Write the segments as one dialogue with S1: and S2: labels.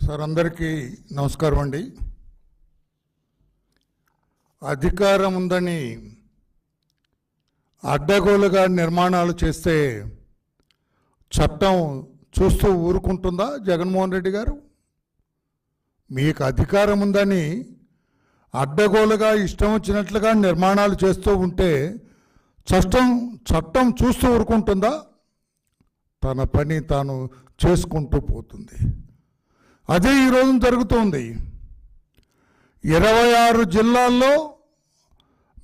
S1: Sir అందరికీ నమస్కారం అండి. అధికారం ఉందని అడ్డగోలుగా నిర్మాణాలు చేస్తే చట్టం చూస్తూ ఊరుకుంటుందా జగన్మోహన్ రెడ్డి గారు? మీకు అధికారం ఉందని అడ్డగోలుగా ఇష్టం వచ్చినట్లుగా నిర్మాణాలు చేస్తూ ఉంటే చట్టం చూస్తూ ఊరుకుంటుందా? తన పని తాను చేసుకుంటూ పోతుంది. అదే ఈరోజు జరుగుతోంది. 26 జిల్లాల్లో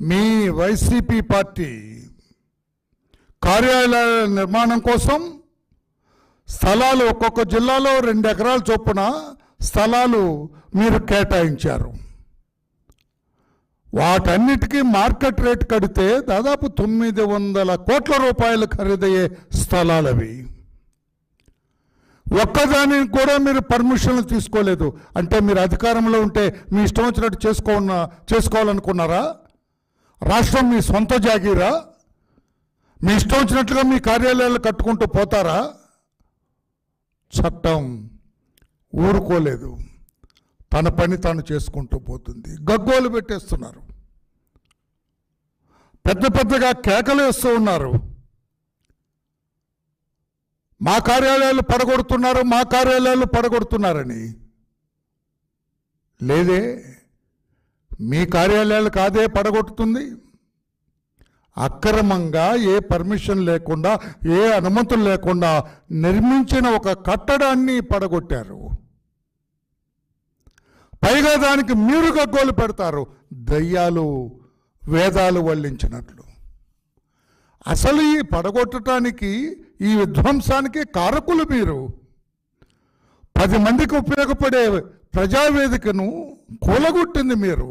S1: మీ వైసీపీ పార్టీ కార్యాలయాల నిర్మాణం కోసం స్థలాలు ఒక్కొక్క జిల్లాలో 2 ఎకరాల చొప్పున స్థలాలు మీరు కేటాయించారు. వాటన్నిటికీ మార్కెట్ రేట్ కడితే దాదాపు 900 కోట్ల రూపాయలు ఖరీదయ్యే స్థలాలు అవి. ఒక్కదానికి కూడా మీరు పర్మిషన్లు తీసుకోలేదు. అంటే మీరు అధికారంలో ఉంటే మీ ఇష్టం వచ్చినట్టు చేసుకోవాలనుకున్నారా? రాష్ట్రం మీ సొంత జాగీరా? మీ ఇష్టం వచ్చినట్లుగా మీ కార్యాలయాలు కట్టుకుంటూ పోతారా? చట్టం ఊరుకోలేదు, తన పని తాను చేసుకుంటూ పోతుంది. గగ్గోలు పెట్టేస్తున్నారు, పెద్దగా కేకలు వేస్తూ ఉన్నారు. మా కార్యాలయాలు పడగొడుతున్నారని. లేదే, మీ కార్యాలయాలు కాదే పడగొడుతుంది. అక్రమంగా ఏ పర్మిషన్ లేకుండా, ఏ అనుమతులు లేకుండా నిర్మించిన ఒక కట్టడాన్ని పడగొట్టారు. పైగా దానికి మీరు గగ్గోలు పెడతారు, దయ్యాలు వేదాలు వల్లించినట్లు. అసలు ఈ పడగొట్టడానికి, ఈ విధ్వంసానికి కారకులు మీరు. 10 మందికి ఉపయోగపడే ప్రజావేదికను కూలగొట్టింది మీరు.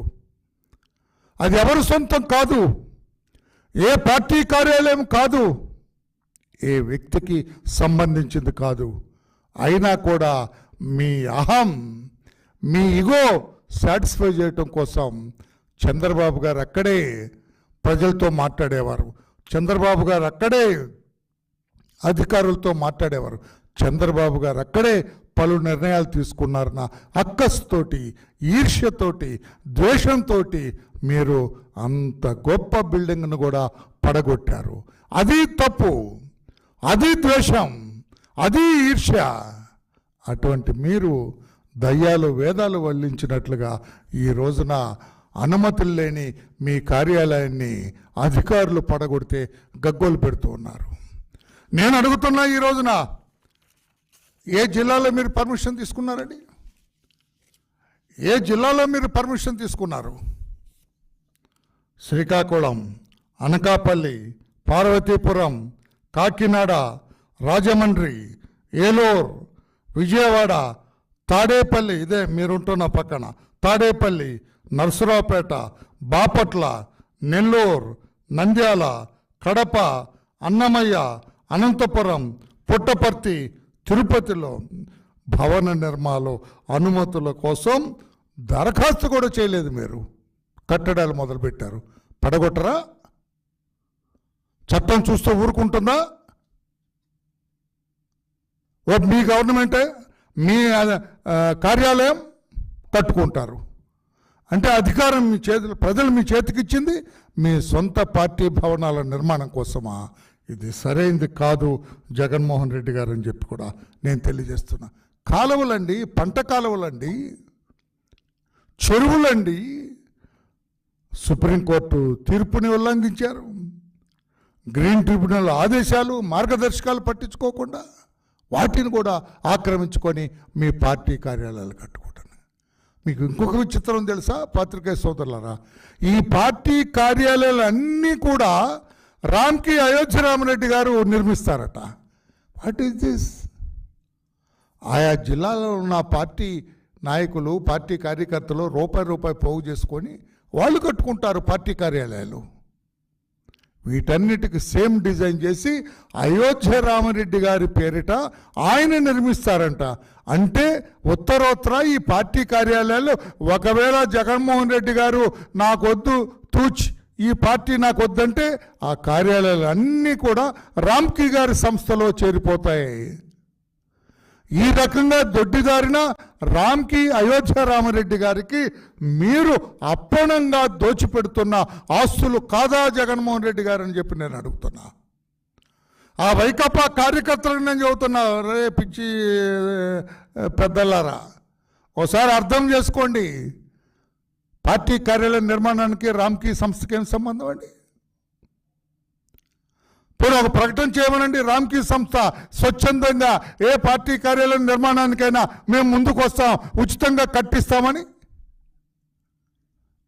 S1: అది ఎవరి సొంతం కాదు, ఏ పార్టీ కార్యాలయం కాదు, ఏ వ్యక్తికి సంబంధించింది కాదు. అయినా కూడా మీ అహం, మీ ఇగో సాటిస్ఫై చేయటం కోసం చంద్రబాబు గారు అక్కడే ప్రజలతో మాట్లాడేవారు. చంద్రబాబు గారు అక్కడే అధికారులతో మాట్లాడేవారు. చంద్రబాబు గారు అక్కడే పలు నిర్ణయాలు తీసుకున్నారన్న అక్కస్తోటి, ఈర్ష్యతోటి, ద్వేషంతో మీరు అంత గొప్ప బిల్డింగ్ను కూడా పడగొట్టారు. అది తప్పు, అది ద్వేషం, అది ఈర్ష్య. అటువంటి మీరు దయ్యాలు వేదాలు వల్లించినట్లుగా ఈ రోజున అనుమతులు లేని మీ కార్యాలయాన్ని అధికారులు పడగొడితే గగ్గోలు పెడుతూ ఉన్నారు. నేను అడుగుతున్నా, ఈ రోజున ఏ జిల్లాలో మీరు పర్మిషన్ తీసుకున్నారండి? ఏ జిల్లాలో మీరు పర్మిషన్ తీసుకున్నారు? శ్రీకాకుళం, అనకాపల్లి, పార్వతీపురం, కాకినాడ, రాజమండ్రి, ఏలూరు, విజయవాడ, తాడేపల్లి, ఇదే మీరుంటున్న పక్కన తాడేపల్లి, నర్సరావుపేట, బాపట్ల, నెల్లూరు, నంద్యాల, కడప, అన్నమయ్య, అనంతపురం, పుట్టపర్తి, తిరుపతిలో భవన నిర్మాణ అనుమతుల కోసం దరఖాస్తు కూడా చేయలేదు. మీరు కట్టడాలు మొదలుపెట్టారు. పడగొట్టరా? చట్టం చూస్తూ ఊరుకుంటుందా? మీ గవర్నమెంటే, మీ కార్యాలయం కట్టుకుంటారు. అంటే అధికారం మీ చేతులు, ప్రజలు మీ చేతికి ఇచ్చింది మీ సొంత పార్టీ భవనాల నిర్మాణం కోసమా? ఇది సరైనది కాదు జగన్మోహన్ రెడ్డి గారు అని చెప్పి కూడా నేను తెలియజేస్తున్నా. కాలువలండి, పంట కాలువలండి, చెరువులండి, సుప్రీంకోర్టు తీర్పుని ఉల్లంఘించారు. గ్రీన్ ట్రిబ్యునల్ ఆదేశాలు, మార్గదర్శకాలు పట్టించుకోకుండా వాటిని కూడా ఆక్రమించుకొని మీ పార్టీ కార్యాలయాలు కట్టుకుంటున్నారు. మీకు ఇంకొక విచిత్రం తెలుసా పాత్రికేయ సోదరులారా? ఈ పార్టీ కార్యాలయాలు అన్నీ కూడా రామ్కి అయోధ్య రామరెడ్డి గారు నిర్మిస్తారట. What is this? ఆయా జిల్లాలో ఉన్న పార్టీ నాయకులు, పార్టీ కార్యకర్తలు రూపాయి పోగు చేసుకొని వాళ్ళు కట్టుకుంటారు పార్టీ కార్యాలయాలు. వీటన్నిటికి సేమ్ డిజైన్ చేసి అయోధ్య రామరెడ్డి గారి పేరిట ఆయన నిర్మిస్తారంట. అంటే ఉత్తరోత్తర ఈ పార్టీ కార్యాలయాలు, ఒకవేళ జగన్మోహన్ రెడ్డి గారు నాకొద్దు తూచ్, ఈ పార్టీ నాకు వద్దంటే ఆ కార్యాలయాలు అన్నీ కూడా రామ్కి గారి సంస్థలో చేరిపోతాయి. ఈ రకంగా దొడ్డిదారిన రామ్కి, అయోధ్య రామరెడ్డి గారికి మీరు అప్పనంగా దోచిపెడుతున్న ఆస్తులు కాదా జగన్మోహన్ రెడ్డి గారు అని చెప్పి నేను అడుగుతున్నా. ఆ వైకాపా కార్యకర్తలకు నేను చెబుతున్నా, రే పిచ్చి పెద్దలారా, ఒకసారి అర్థం చేసుకోండి. పార్టీ కార్యాలయం నిర్మాణానికి రామ్కి సంస్థకి ఏం సంబంధం అండి? పోనీ ఒక ప్రకటన చేయమనండి, రామ్కి సంస్థ స్వచ్ఛందంగా ఏ పార్టీ కార్యాలయం నిర్మాణానికైనా మేము ముందుకు వస్తాం, ఉచితంగా కట్టిస్తామని.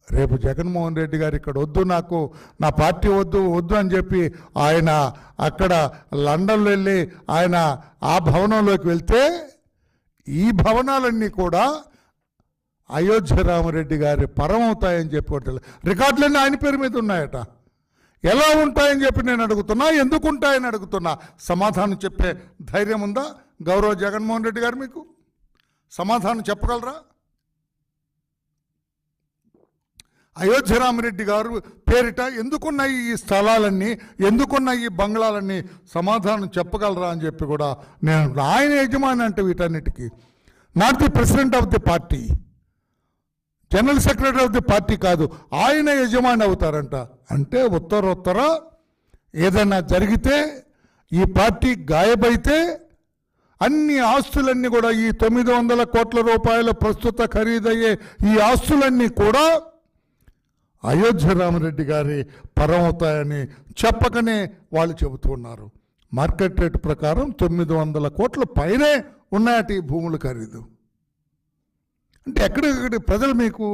S1: రేపు జగన్మోహన్ రెడ్డి గారు ఇక్కడ వద్దు, నాకు నా పార్టీ వద్దు వద్దు అని చెప్పి ఆయన అక్కడ లండన్లో వెళ్ళి ఆయన ఆ భవనంలోకి వెళ్తే ఈ భవనాలన్నీ కూడా అయోధ్య రామరెడ్డి గారి పరం అవుతాయని చెప్పి రికార్డులన్నీ ఆయన పేరు మీద ఉన్నాయట. ఎలా ఉంటాయని చెప్పి నేను అడుగుతున్నా, ఎందుకు ఉంటాయని అడుగుతున్నా. సమాధానం చెప్పే ధైర్యం ఉందా గౌరవ జగన్మోహన్ రెడ్డి గారు? మీకు సమాధానం చెప్పగలరా? అయోధ్య రామరెడ్డి గారు పేరిట ఎందుకున్నాయి ఈ స్థలాలన్నీ, ఎందుకున్నాయి ఈ బంగ్లాలన్నీ, సమాధానం చెప్పగలరా అని చెప్పి కూడా నేను, ఆయన యజమాని అంటే వీటన్నిటికీ, not the president of the party, general secretary of the party కాదు, ఆయన యజమాని అవుతారంట. అంటే ఉత్తర ఏదైనా జరిగితే, ఈ పార్టీ గాయబైతే అన్ని ఆస్తులన్నీ కూడా, ఈ 900 కోట్ల రూపాయల ప్రస్తుత ఖరీదయ్యే ఈ ఆస్తులన్నీ కూడా అయోధ్య రామరెడ్డి గారి పరం అవుతాయని చెప్పకనే వాళ్ళు చెబుతున్నారు. మార్కెట్ రేటు ప్రకారం 900 కోట్ల పైనే ఉన్నాయట ఈ భూముల ఖరీదు. అంటే ఎక్కడికక్కడ ప్రజలు మీకు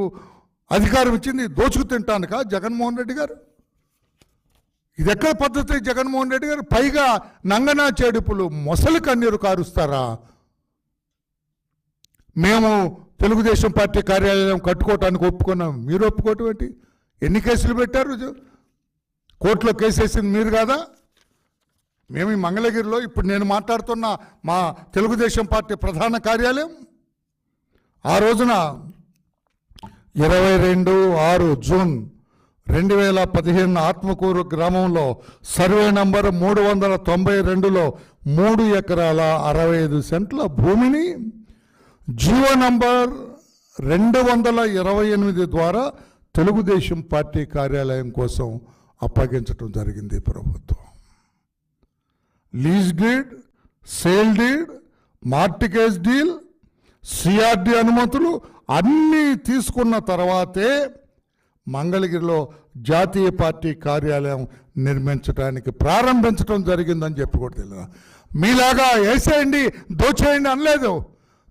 S1: అధికారం ఇచ్చింది దోచుకు తింటానుక జగన్మోహన్ రెడ్డి గారు? ఇది ఎక్కడ పద్ధతి జగన్మోహన్ రెడ్డి గారు? పైగా నంగనా చేడుపులు మొసలి కన్నీరు కారుస్తారా? మేము తెలుగుదేశం పార్టీ కార్యాలయం కట్టుకోవటానికి ఒప్పుకున్నాం, మీరు ఒప్పుకోవటం ఏంటి? ఎన్ని కేసులు పెట్టారు? కోర్టులో కేసు వేసింది మీరు కాదా? మేము ఈ మంగళగిరిలో ఇప్పుడు నేను మాట్లాడుతున్న మా తెలుగుదేశం పార్టీ ప్రధాన కార్యాలయం ఆ రోజున 22 జూన్ 2015 ఆత్మకూరు గ్రామంలో సర్వే నంబర్ 392లో 3 ఎకరాల 65 సెంట్ల భూమిని జీవో నంబర్ 228 ద్వారా తెలుగుదేశం పార్టీ కార్యాలయం కోసం అప్పగించడం జరిగింది ప్రభుత్వం. Lease deed, sale deed, mortgage deal, CRD అనుమతులు అన్నీ తీసుకున్న తర్వాతే మంగళగిరిలో జాతీయ పార్టీ కార్యాలయం నిర్మించడానికి ప్రారంభించడం జరిగిందని చెప్పి కూడా తెలియదు. మీలాగా వేసేయండి, దోచేయండి అనలేదు,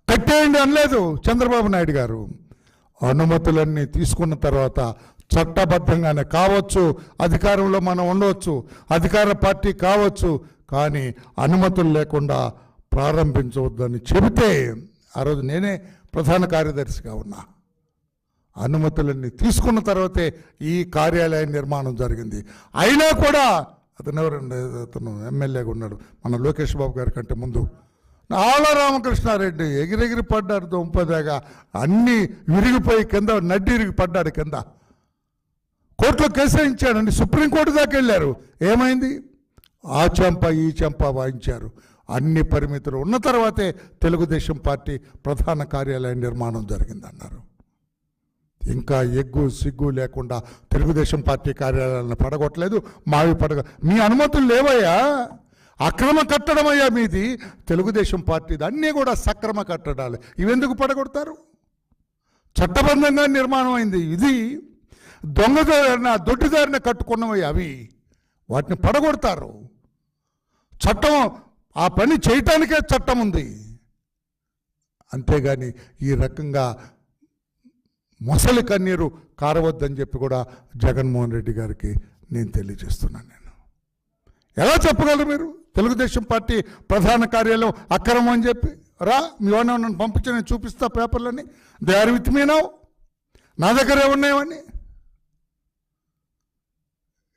S1: కట్టేయండి అనలేదు చంద్రబాబు నాయుడు గారు. అనుమతులన్నీ తీసుకున్న తర్వాత చట్టబద్ధంగానే కావచ్చు, అధికారంలో మనం ఉండవచ్చు, అధికార పార్టీ కావచ్చు, కానీ అనుమతులు లేకుండా ప్రారంభించవద్దని చెబితే ఆ రోజు నేనే ప్రధాన కార్యదర్శిగా ఉన్నా. అనుమతులన్నీ తీసుకున్న తర్వాతే ఈ కార్యాలయ నిర్మాణం జరిగింది. అయినా కూడా అతను ఎమ్మెల్యేగా ఉన్నాడు, మన లోకేష్ బాబు గారి కంటే ముందు, ఆళ్ళ రామకృష్ణారెడ్డి ఎగిరెగిరి పడ్డాడు దుంపదేగా, అన్నీ విరిగిపోయి కింద నడ్డి ఇరిగి పడ్డాడు కింద. కోర్టులో కేసు వేయించాడండి, సుప్రీంకోర్టు దాకా వెళ్ళారు. ఏమైంది? ఆ చెంప ఈ చెంప వాయించారు. అన్ని పరిమితులు ఉన్న తర్వాతే తెలుగుదేశం పార్టీ ప్రధాన కార్యాలయ నిర్మాణం జరిగిందన్నారు. ఇంకా ఎగ్గు సిగ్గు లేకుండా తెలుగుదేశం పార్టీ కార్యాలయాలను పడగొట్టలేదు, మావి మీ అనుమతులు లేవయ్యా, అక్రమ కట్టడం అయ్యా మీది, తెలుగుదేశం పార్టీది అన్నీ కూడా సక్రమ కట్టడాలు. ఇవెందుకు పడగొడతారు? చట్టబద్ధంగా నిర్మాణం అయింది. ఇది దొంగదారిన దొడ్డిదారిన కట్టుకున్నవి అవి, వాటిని పడగొడతారు. చట్టం ఆ పని చేయటానికే చట్టం ఉంది, అంతేగాని ఈ రకంగా మొసలి కన్నీరు కారవద్దని చెప్పి కూడా జగన్మోహన్ రెడ్డి గారికి నేను తెలియజేస్తున్నాను. నేను ఎలా చెప్పగలరు మీరు తెలుగుదేశం పార్టీ ప్రధాన కార్యాలయం అక్రమం అని చెప్పి? రా, మీ వాడిని నన్ను పంపించి నేను చూపిస్తా పేపర్లని, they are with me now, నా దగ్గరే ఉన్నాయని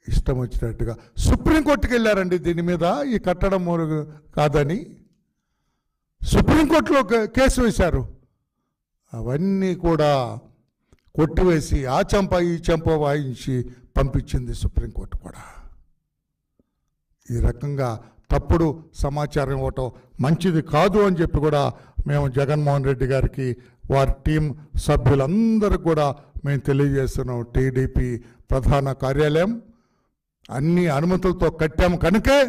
S1: ఇష్టం వచ్చినట్టుగా సుప్రీంకోర్టుకి వెళ్ళారండి దీని మీద. ఈ కట్టడం కాదని సుప్రీంకోర్టులో కేసు వేశారు. అవన్నీ కూడా కొట్టివేసి ఆ చెంప ఈ చెంప వాయించి పంపించింది సుప్రీంకోర్టు కూడా. ఈ రకంగా తప్పుడు సమాచారం ఇవ్వటం మంచిది కాదు అని చెప్పి కూడా మేము జగన్మోహన్ రెడ్డి గారికి వారి టీం సభ్యులందరూ కూడా మేము తెలియజేస్తున్నాం. టీడీపీ ప్రధాన కార్యాలయం అన్ని అనుమతులతో కట్టాము కనుకే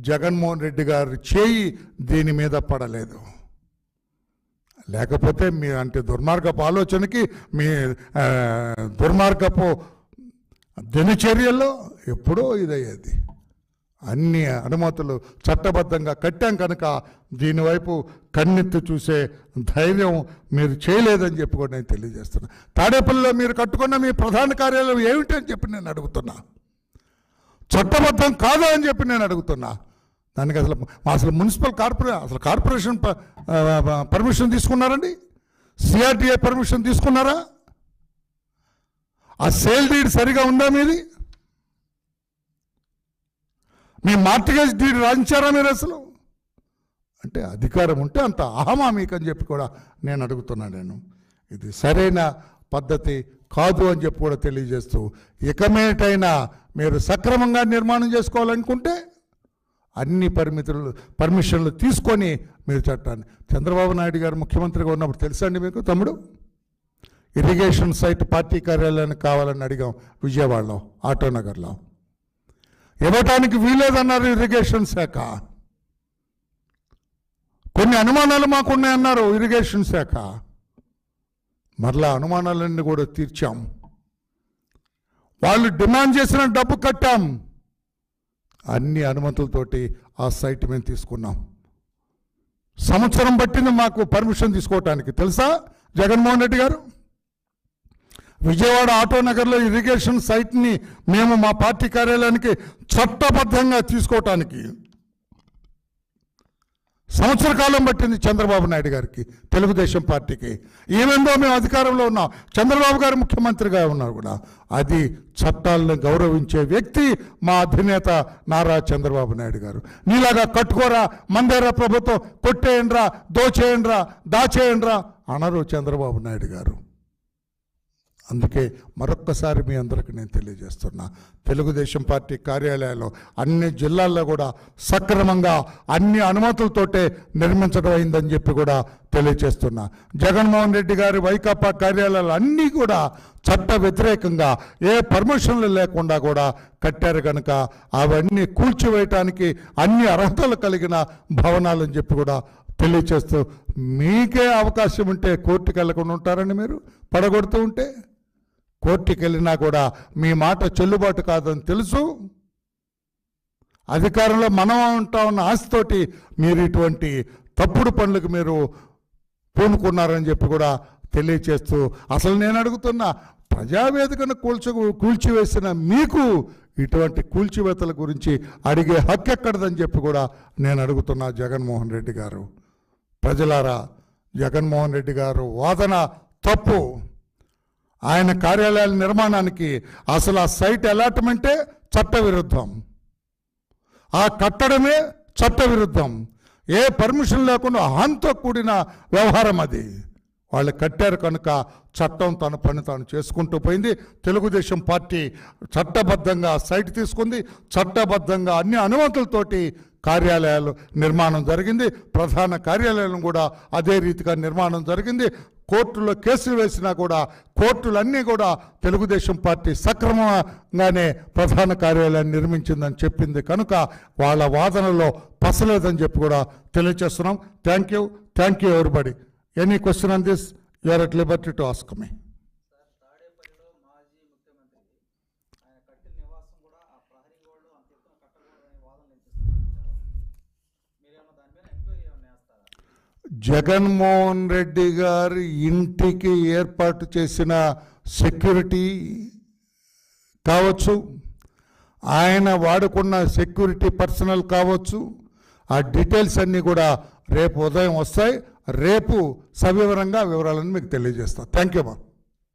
S1: జగన్మోహన్ రెడ్డి గారి చేయి దీని మీద పడలేదు. లేకపోతే మీ అంటే దుర్మార్గపు ఆలోచనకి మీ దుర్మార్గపు దినచర్యల్లో ఎప్పుడో ఇదయ్యేది. అన్ని అనుమతులు చట్టబద్ధంగా కట్టాం కనుక దీనివైపు కన్నెత్తి చూసే ధైర్యం మీరు చేయలేదని చెప్పి కూడా నేను తెలియజేస్తున్నా. తాడేపల్లిలో మీరు కట్టుకున్న మీ ప్రధాన కార్యాలయం ఏమిటి అని చెప్పి నేను అడుగుతున్నా. చట్టబద్ధం కాదా అని చెప్పి నేను అడుగుతున్నా. దానికి అసలు మున్సిపల్ కార్పొరేషన్ పర్మిషన్ తీసుకున్నారండి? సిఆర్టీఏ పర్మిషన్ తీసుకున్నారా? ఆ సేల్ డీడ్ సరిగా ఉందా మీది? మీ మార్టిగేజ్ డీడ్ రాయించారా మీరు? అసలు అంటే అధికారం ఉంటే అంత అహమా మీకని చెప్పి కూడా నేను అడుగుతున్నాను. ఇది సరైన పద్ధతి కాదు అని చెప్పి కూడా తెలియజేస్తూ, ఇకమేటైనా మీరు సక్రమంగా నిర్మాణం చేసుకోవాలనుకుంటే అన్ని పర్మిషన్లు తీసుకొని మీరు చట్టాన్ని. చంద్రబాబు నాయుడు గారు ముఖ్యమంత్రిగా ఉన్నప్పుడు తెలుసా అండి మీకు తమ్ముడు? ఇరిగేషన్ సైట్ పార్టీ కార్యాలయానికి కావాలని అడిగాం విజయవాడలో, ఆటోనగర్లో. ఇవ్వటానికి వీలేదన్నారు ఇరిగేషన్ శాఖ. కొన్ని అనుమానాలు మాకున్నాయన్నారు ఇరిగేషన్ శాఖ. మరలా అనుమానాలన్నీ కూడా తీర్చాం. వాళ్ళు డిమాండ్ చేసిన డబ్బు కట్టాం. అన్ని అనుమతులతోటి ఆ సైట్ మేము తీసుకున్నాం. సంవత్సరం పట్టింది మాకు పర్మిషన్ తీసుకోవటానికి తెలుసా జగన్మోహన్ రెడ్డి గారు? విజయవాడ ఆటోనగర్లో ఇరిగేషన్ సైట్ని మేము మా పార్టీ కార్యాలయానికి చట్టబద్ధంగా తీసుకోవటానికి సంవత్సర కాలం పట్టింది చంద్రబాబు నాయుడు గారికి, తెలుగుదేశం పార్టీకి. ఏమేందో మేము అధికారంలో ఉన్నాం, చంద్రబాబు గారు ముఖ్యమంత్రిగా ఉన్నారు కూడా. అది చట్టాలను గౌరవించే వ్యక్తి మా అధినేత నారా చంద్రబాబు నాయుడు గారు. నీలాగా కట్టుకోరా, మందేరా ప్రభుత్వం, కొట్టేయండ్రా, దోచేయండ్రా, దాచేయండ్రా అనరు చంద్రబాబు నాయుడు గారు. అందుకే మరొక్కసారి మీ అందరికీ నేను తెలియజేస్తున్నా, తెలుగుదేశం పార్టీ కార్యాలయాల్లో అన్ని జిల్లాల్లో కూడా సక్రమంగా అన్ని అనుమతులతోటే నిర్మించడం అయిందని చెప్పి కూడా తెలియజేస్తున్నా. జగన్మోహన్ రెడ్డి గారి వైకాపా కార్యాలయాలు అన్నీ కూడా చట్ట వ్యతిరేకంగా ఏ పర్మిషన్లు లేకుండా కూడా కట్టారు కనుక అవన్నీ కూల్చివేయటానికి అన్ని అర్హతలు కలిగిన భవనాలని చెప్పి కూడా తెలియచేస్తూ, మీకే అవకాశం ఉంటే కోర్టుకు వెళ్లకుండా ఉంటారండి మీరు? పడగొడుతూ ఉంటే కోర్టుకి వెళ్ళినా కూడా మీ మాట చెల్లుబాటు కాదని తెలుసు. అధికారంలో మనం ఉంటా ఉన్న ఆశతోటి మీరు ఇటువంటి తప్పుడు పనులకు మీరు పూనుకున్నారని చెప్పి కూడా తెలియచేస్తూ, అసలు నేను అడుగుతున్నా, ప్రజావేదికను కూల్చివేసిన మీకు ఇటువంటి కూల్చివేతల గురించి అడిగే హక్కు ఎక్కడదని చెప్పి కూడా నేను అడుగుతున్నా. జగన్మోహన్ రెడ్డి గారు, ప్రజలారా, జగన్మోహన్ రెడ్డి గారు వాదన తప్పు. ఆయన కార్యాలయాల నిర్మాణానికి అసలు ఆ సైట్ అలాట్మెంటే చట్టవిరుద్ధం, ఆ కట్టడమే చట్టవిరుద్ధం. ఏ పర్మిషన్ లేకుండా అహంతో కూడిన వ్యవహారం అది. వాళ్ళు కట్టారు కనుక చట్టం తన పని తాను చేసుకుంటూ పోయింది. తెలుగుదేశం పార్టీ చట్టబద్ధంగా సైట్ తీసుకుంది, చట్టబద్ధంగా అన్ని అనుమతులతోటి కార్యాలయాలు నిర్మాణం జరిగింది. ప్రధాన కార్యాలయం కూడా అదే రీతిగా నిర్మాణం జరిగింది. కోర్టులో కేసులు వేసినా కూడా కోర్టులన్నీ కూడా తెలుగుదేశం పార్టీ సక్రమంగానే ప్రధాన కార్యాలయాన్ని నిర్మించిందని చెప్పింది కనుక వాళ్ళ వాదనలో పసలేదని చెప్పి కూడా తెలియజేస్తున్నాం. Thank you everybody. Any question on this, you are at liberty to ask me. Jaganmohan Reddy గారి ఇంటికి ఏర్పాటు చేసిన సెక్యూరిటీ కావచ్చు, ఆయన వాడుకున్న సెక్యూరిటీ పర్సనల్ కావచ్చు, ఆ డీటెయిల్స్ అన్నీ కూడా రేపు ఉదయం వస్తాయి. రేపు సవివరంగా వివరాలను మీకు తెలియజేస్తాను. Thank you.